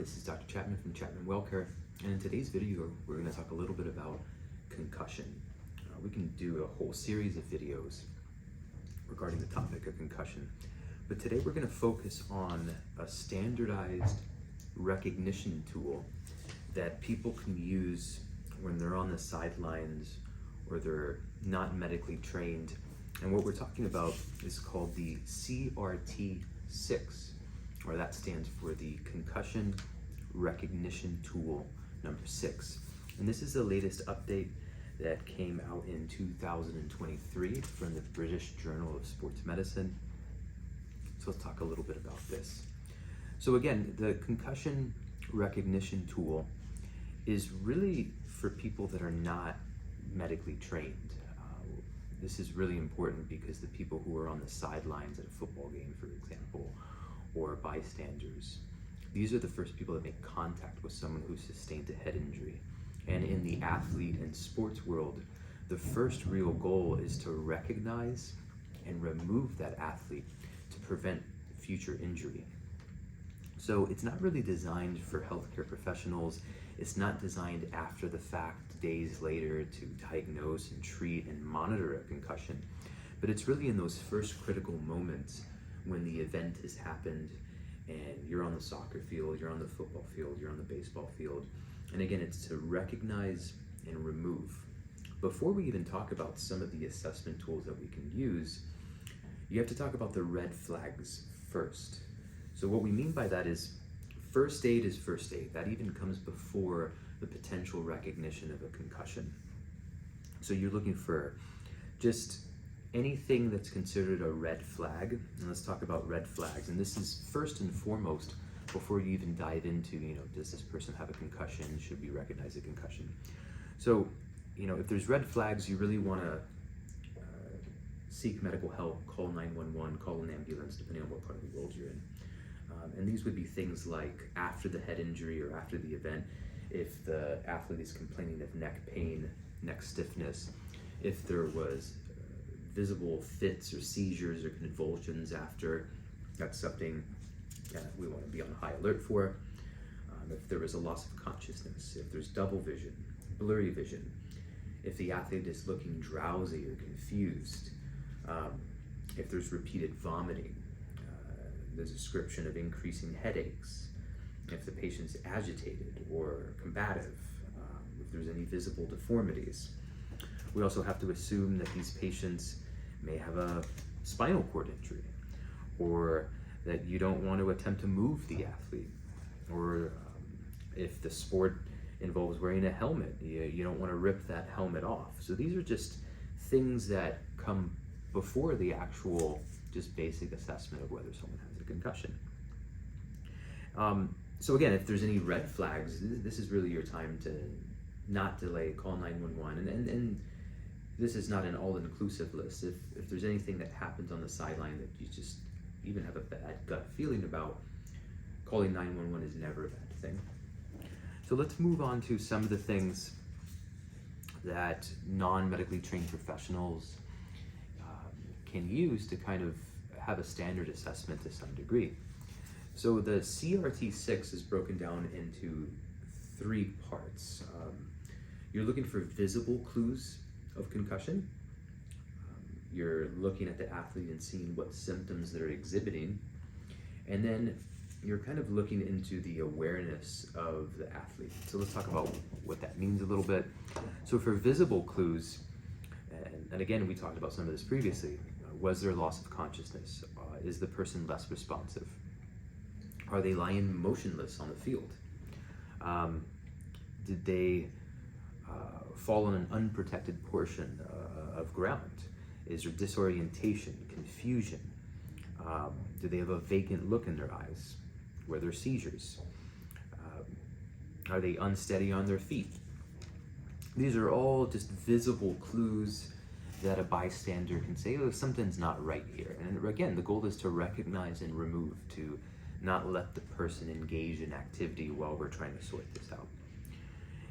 This is Dr. Chapman from Chapman Wellcare, and in today's video we're going to talk a little bit about concussion. We can do a whole series of videos regarding the topic of concussion, but today we're going to focus on a standardized recognition tool that people can use when they're on the sidelines or they're not medically trained. And what we're talking about is called the CRT6, or that stands for the Concussion Recognition Tool number 6. And this is the latest update that came out in 2023 from the British Journal of Sports Medicine. So let's talk a little bit about this. So again, the Concussion Recognition Tool is really for people that are not medically trained. This is really important because the people who are on the sidelines at a football game, for example, or bystanders, these are the first people that make contact with someone who sustained a head injury. And in the athlete and sports world, the first real goal is to recognize and remove that athlete to prevent future injury. So it's not really designed for healthcare professionals. It's not designed after the fact, days later, to diagnose and treat and monitor a concussion. But it's really in those first critical moments when the event has happened and you're on the soccer field, you're on the football field, you're on the baseball field. And again, it's to recognize and remove. Before we even talk about some of the assessment tools that we can use, you have to talk about the red flags first. So what we mean by that is first aid is first aid. That even comes before the potential recognition of a concussion. So you're looking for just anything that's considered a red flag. And let's talk about red flags. And this is first and foremost before you even dive into, does this person have a concussion? Should we recognize a concussion? So, if there's red flags, you really want to seek medical help, call 911, call an ambulance, depending on what part of the world you're in. And these would be things like after the head injury or after the event, if the athlete is complaining of neck pain, neck stiffness, if there was visible fits or seizures or convulsions after, that's something we want to be on high alert for. If there was a loss of consciousness, if there's double vision, blurry vision, if the athlete is looking drowsy or confused, if there's repeated vomiting, the description of increasing headaches, if the patient's agitated or combative, if there's any visible deformities. We also have to assume that these patients may have a spinal cord injury, or that you don't want to attempt to move the athlete, or if the sport involves wearing a helmet, you don't want to rip that helmet off. So these are just things that come before the actual just basic assessment of whether someone has a concussion. So again, if there's any red flags, this is really your time to not delay, call 911. And this is not an all-inclusive list. If there's anything that happens on the sideline that you just even have a bad gut feeling about, calling 911 is never a bad thing. So let's move on to some of the things that non-medically trained professionals can use to kind of have a standard assessment to some degree. So the CRT6 is broken down into 3 parts. You're looking for visible clues of concussion. You're looking at the athlete and seeing what symptoms they're exhibiting. And then you're kind of looking into the awareness of the athlete. So let's talk about what that means a little bit. So for visible clues, and again, we talked about some of this previously, was there loss of consciousness? Is the person less responsive? Are they lying motionless on the field? Did they fall on an unprotected portion of ground? Is there disorientation, confusion? Do they have a vacant look in their eyes? Were there seizures? Are they unsteady on their feet? These are all just visible clues that a bystander can say, oh, something's not right here. And again, the goal is to recognize and remove, to not let the person engage in activity while we're trying to sort this out.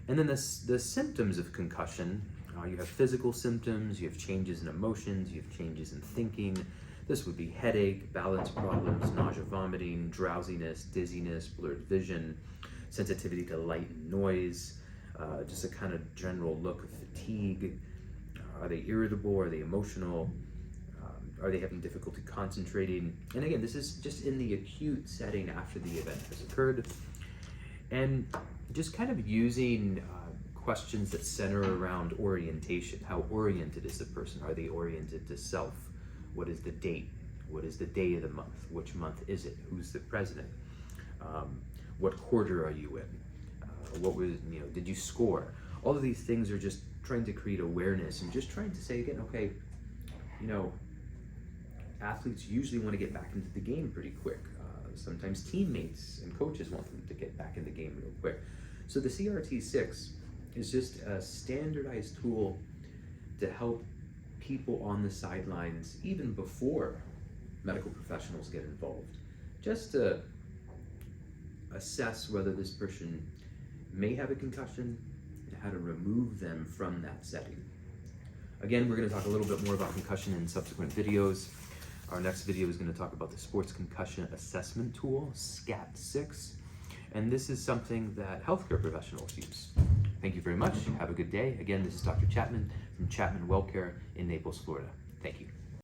And then the symptoms of concussion, you have physical symptoms, you have changes in emotions, you have changes in thinking. This would be headache, balance problems, nausea, vomiting, drowsiness, dizziness, blurred vision. sensitivity to light and noise, just a kind of general look of fatigue. Are they irritable? Are they emotional? Are they having difficulty concentrating? And again, this is just in the acute setting after the event has occurred. And just kind of using questions that center around orientation. How oriented is the person? Are they oriented to self? What is the date? What is the day of the month? Which month is it? Who's the president? What quarter are you in? What was, did you score? All of these things are just trying to create awareness and just trying to say again, okay, athletes usually want to get back into the game pretty quick. Sometimes teammates and coaches want them to get back in the game real quick. So the CRT6 is just a standardized tool to help people on the sidelines, even before medical professionals get involved, just to assess whether this person may have a concussion and how to remove them from that setting. Again, we're going to talk a little bit more about concussion in subsequent videos. Our next video is going to talk about the Sports Concussion Assessment Tool, SCAT-6, and this is something that healthcare professionals use. Thank you very much. Have a good day. Again, this is Dr. Chapman from Chapman WellCare in Naples, Florida.